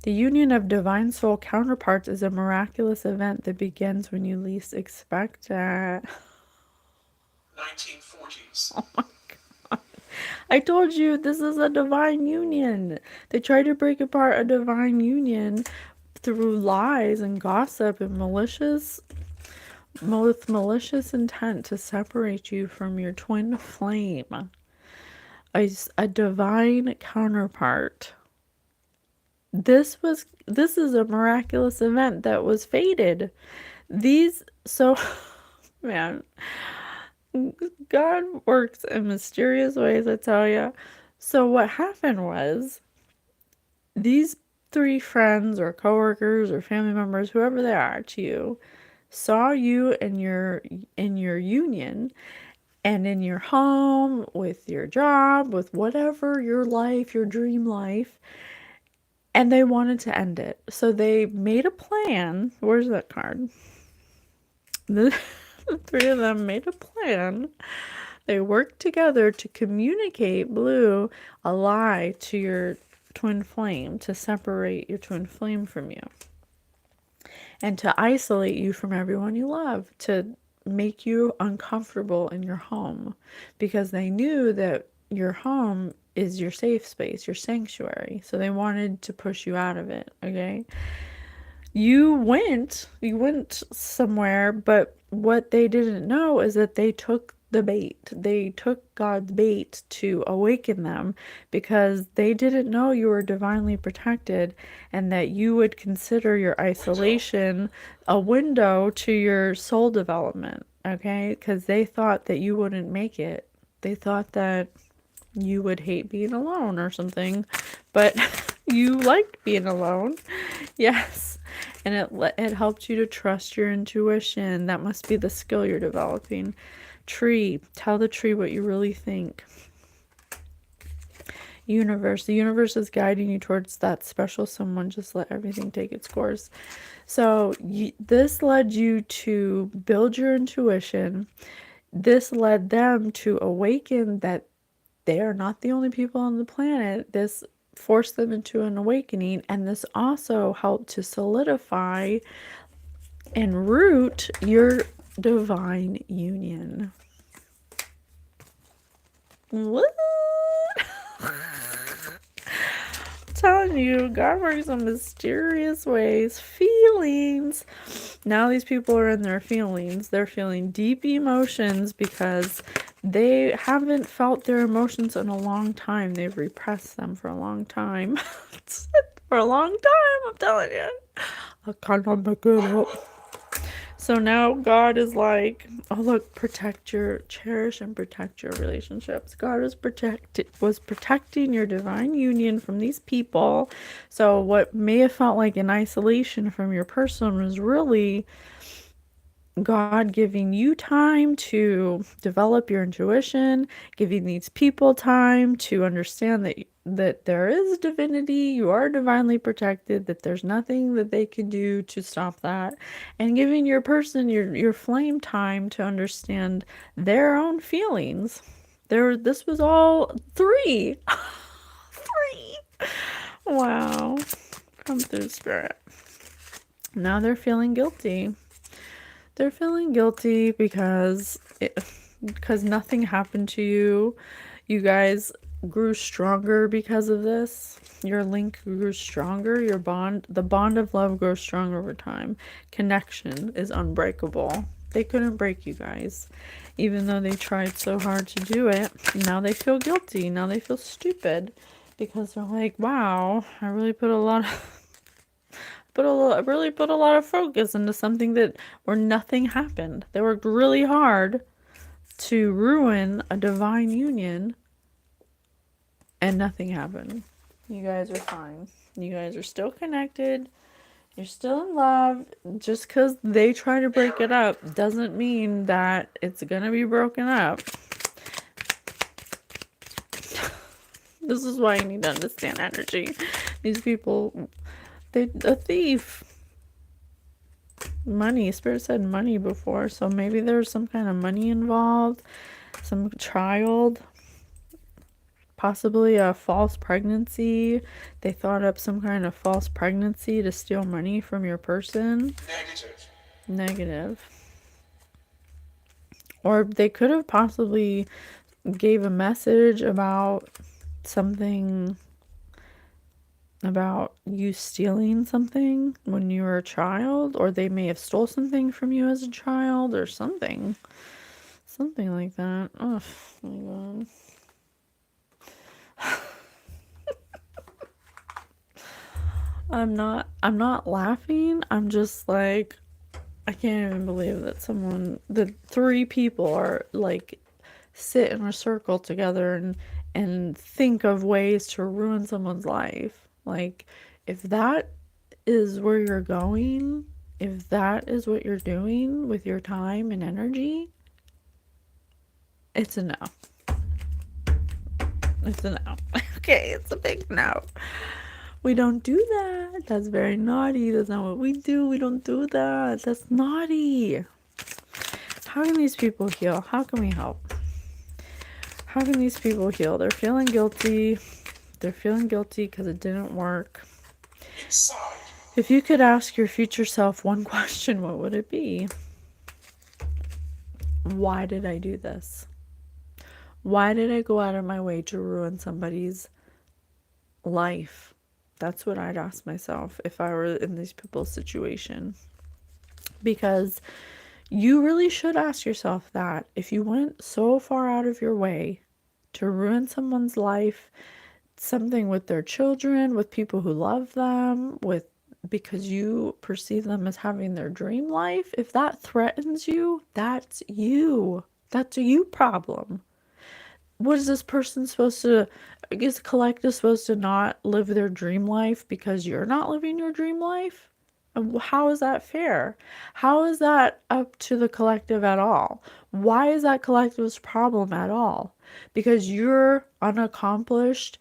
A: The union of divine soul counterparts is a miraculous event that begins when you least expect it.
C: 1940s.
A: Oh my God. I told you this is a divine union. They try to break apart a divine union through lies and gossip and malicious intent to separate you from your twin flame, a divine counterpart. This is a miraculous event that was fated. Man, God works in mysterious ways, I tell you. So what happened was these three friends or coworkers or family members, whoever they are to you, saw you in your union and in your home, with your job, with whatever your life, your dream life, and they wanted to end it. So they made a plan. Where's that card? The, the three of them made a plan. They worked together to communicate, Blue, a lie to your twin flame, to separate your twin flame from you, and to isolate you from everyone you love, to make you uncomfortable in your home, because they knew that your home is your safe space, your sanctuary. So they wanted to push you out of it, okay? You went somewhere, but what they didn't know is that they took the bait. They took God's bait to awaken them, because they didn't know you were divinely protected, and that you would consider your isolation a window to your soul development, okay? Because they thought that you wouldn't make it. They thought that you would hate being alone or something, but you liked being alone. Yes. And it helped you to trust your intuition. That must be the skill you're developing. Tree, tell the tree what you really think. Universe, the universe is guiding you towards that special someone. Just let everything take its course. So this led you to build your intuition. This led them to awaken that they are not the only people on the planet. This forced them into an awakening, and this also helped to solidify and root your divine union. What? Telling you, God works in mysterious ways. Feelings. Now these people are in their feelings. They're feeling deep emotions because they haven't felt their emotions in a long time. They've repressed them for a long time. For a long time, I'm telling you. I cannot make it up. So now God is like, oh look, cherish and protect your relationships. God was protecting your divine union from these people. So what may have felt like an isolation from your person was really God giving you time to develop your intuition, giving these people time to understand that there is divinity, you are divinely protected, that there's nothing that they can do to stop that, and giving your person, your flame, time to understand their own feelings. This was all three. Three. Wow. Come through, spirit. Now they're feeling guilty. They're feeling guilty because nothing happened to you. You guys grew stronger because of this. Your link grew stronger. The bond of love grows stronger over time. Connection is unbreakable. They couldn't break you guys, even though they tried so hard to do it. Now they feel guilty. Now they feel stupid because they're like, wow, I really put a lot of really put a lot of focus into something where nothing happened. They worked really hard to ruin a divine union, and nothing happened. You guys are fine. You guys are still connected. You're still in love. Just because they try to break it up doesn't mean that it's gonna be broken up. This is why you need to understand energy. These people, a thief. Money. Spirit said money before, so maybe there's some kind of money involved, some child, possibly a false pregnancy. They thought up some kind of false pregnancy to steal money from your person. Negative. Or they could have possibly gave a message about something, about you stealing something when you were a child, or they may have stole something from you as a child, or something like that. Oh my god. I'm not laughing. I'm just like, I can't even believe that three people are like sit in a circle together and think of ways to ruin someone's life. Like, if that is where you're going, If that is what you're doing with your time and energy, it's a no. It's a no. Okay, it's a big no. We don't do that. That's very naughty. That's not what we do. We don't do that. That's naughty. How can these people heal? How can we help? How can these people heal? They're feeling guilty. They're feeling guilty because it didn't work. If you could ask your future self one question, what would it be? Why did I do this? Why did I go out of my way to ruin somebody's life? That's what I'd ask myself if I were in these people's situation. Because you really should ask yourself that. If you went so far out of your way to ruin someone's life, something with their children, with people who love them, because you perceive them as having their dream life, if that threatens you, that's you. That's a you problem. What is this person supposed to, is the collective supposed to not live their dream life because you're not living your dream life? How is that fair? How is that up to the collective at all? Why is that collective's problem at all? Because you're unaccomplished,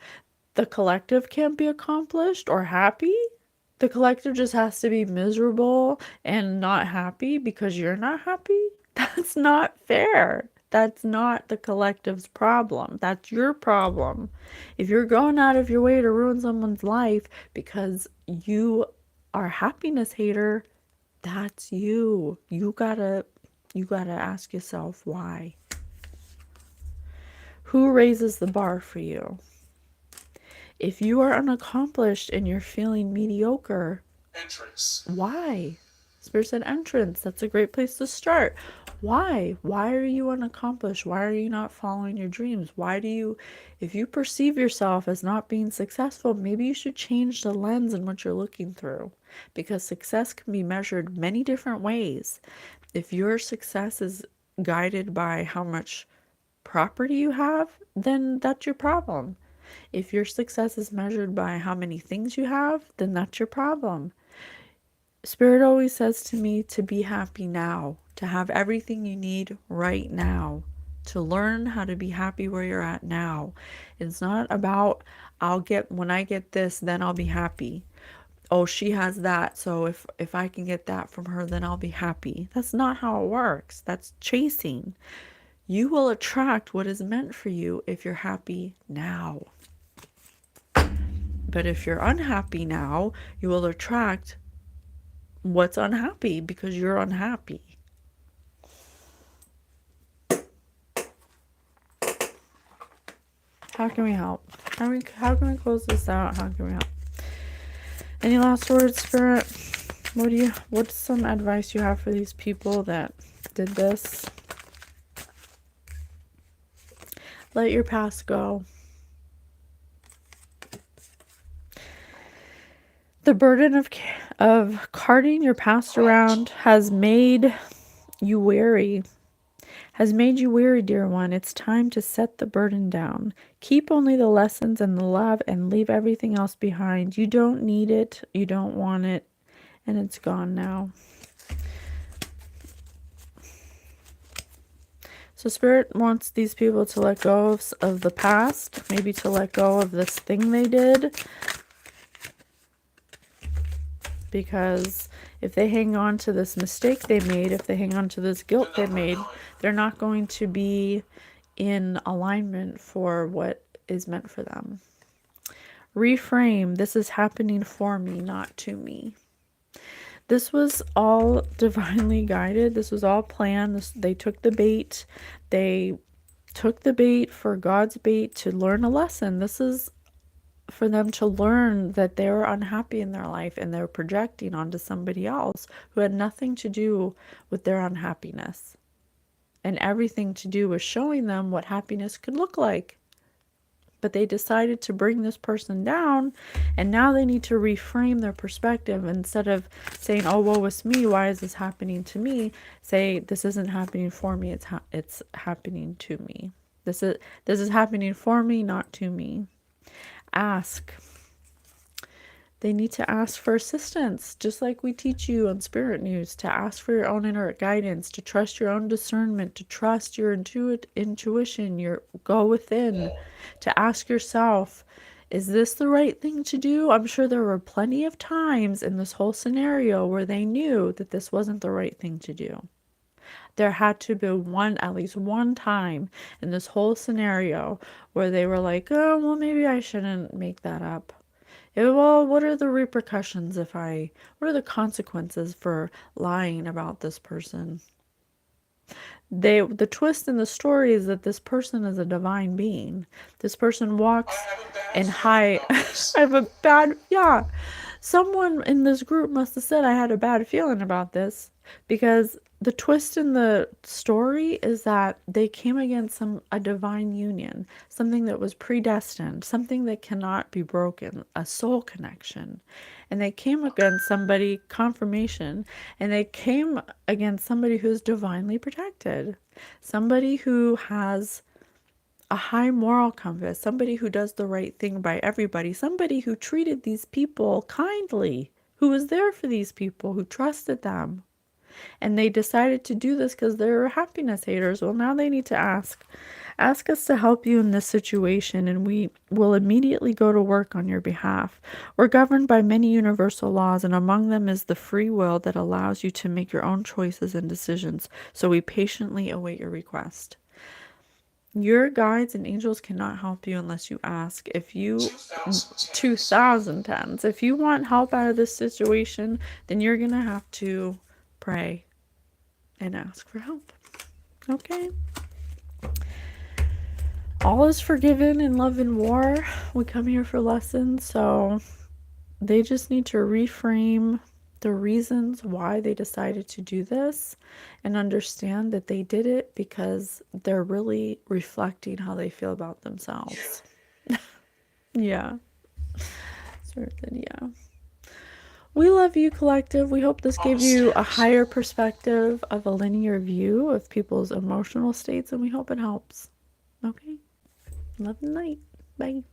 A: the collective can't be accomplished or happy? The collective just has to be miserable and not happy because you're not happy? That's not fair. That's not the collective's problem. That's your problem. If you're going out of your way to ruin someone's life because you are a happiness hater, that's you. You gotta ask yourself why. Who raises the bar for you? If you are unaccomplished and you're feeling mediocre, entrance. Why? Spirit said entrance. That's a great place to start. Why? Why are you unaccomplished? Why are you not following your dreams? If you perceive yourself as not being successful, maybe you should change the lens in what you're looking through, because success can be measured many different ways. If your success is guided by how much property you have, then that's your problem. If your success is measured by how many things you have, then that's your problem. Spirit always says to me to be happy now, to have everything you need right now, to learn how to be happy where you're at now. It's not about when I get this, then I'll be happy. Oh, she has that, so if I can get that from her, then I'll be happy. That's not how it works. That's chasing. You will attract what is meant for you if you're happy now. But if you're unhappy now, you will attract what's unhappy because you're unhappy. How can we help? How can we close this out? How can we help? Any last words, Spirit? What's some advice you have for these people that did this? Let your past go. The burden of carting your past around has made you weary. Dear one. It's time to set the burden down. Keep only the lessons and the love and leave everything else behind. You don't need it. You don't want it. And it's gone now. So Spirit wants these people to let go of the past. Maybe to let go of this thing they did. Because if they hang on to this mistake they made, if they hang on to this guilt they made, they're not going to be in alignment for what is meant for them. Reframe, this is happening for me, not to me. This was all divinely guided. This was all planned. They took the bait. They took the bait for God's bait to learn a lesson. This is for them to learn that they were unhappy in their life and they're projecting onto somebody else who had nothing to do with their unhappiness and everything to do with showing them what happiness could look like. But they decided to bring this person down, and now they need to reframe their perspective. Instead of saying, oh, woe is me, why is this happening to me? Say, this isn't happening for me, it's happening to me. This is happening for me, not to me. Ask, They need to ask for assistance, just like we teach you on Spirit News, to ask for your own inner guidance, to trust your own discernment, to trust your intuition, your go within, to ask yourself, is this the right thing to do? I'm sure there were plenty of times in this whole scenario where they knew that this wasn't the right thing to do. There had to be at least one time in this whole scenario where they were like, oh, well, maybe I shouldn't make that up. Well, what are the repercussions what are the consequences for lying about this person? The twist in the story is that this person is a divine being. This person walks in high. I have a bad, yeah. Someone in this group must have said I had a bad feeling about this, because the twist in the story is that they came against a divine union, something that was predestined, something that cannot be broken, a soul connection. And they came against somebody, confirmation, and they came against somebody who's divinely protected, somebody who has a high moral compass, somebody who does the right thing by everybody, somebody who treated these people kindly, who was there for these people, who trusted them. And they decided to do this because they're happiness haters. Well, now they need to ask us to help you in this situation, and we will immediately go to work on your behalf. We're governed by many universal laws, and among them is the free will that allows you to make your own choices and decisions. So we patiently await your request. Your guides and angels cannot help you unless you ask. 2010s, if you want help out of this situation, then you're going to have to pray and ask for help. Okay? All is forgiven in love and war. We come here for lessons, so they just need to reframe the reasons why they decided to do this and understand that they did it because they're really reflecting how they feel about themselves. Yeah. Sort of, yeah. We love you, collective. We hope this gave you a higher perspective of a linear view of people's emotional states, and we hope it helps. Okay? Love and light. Bye.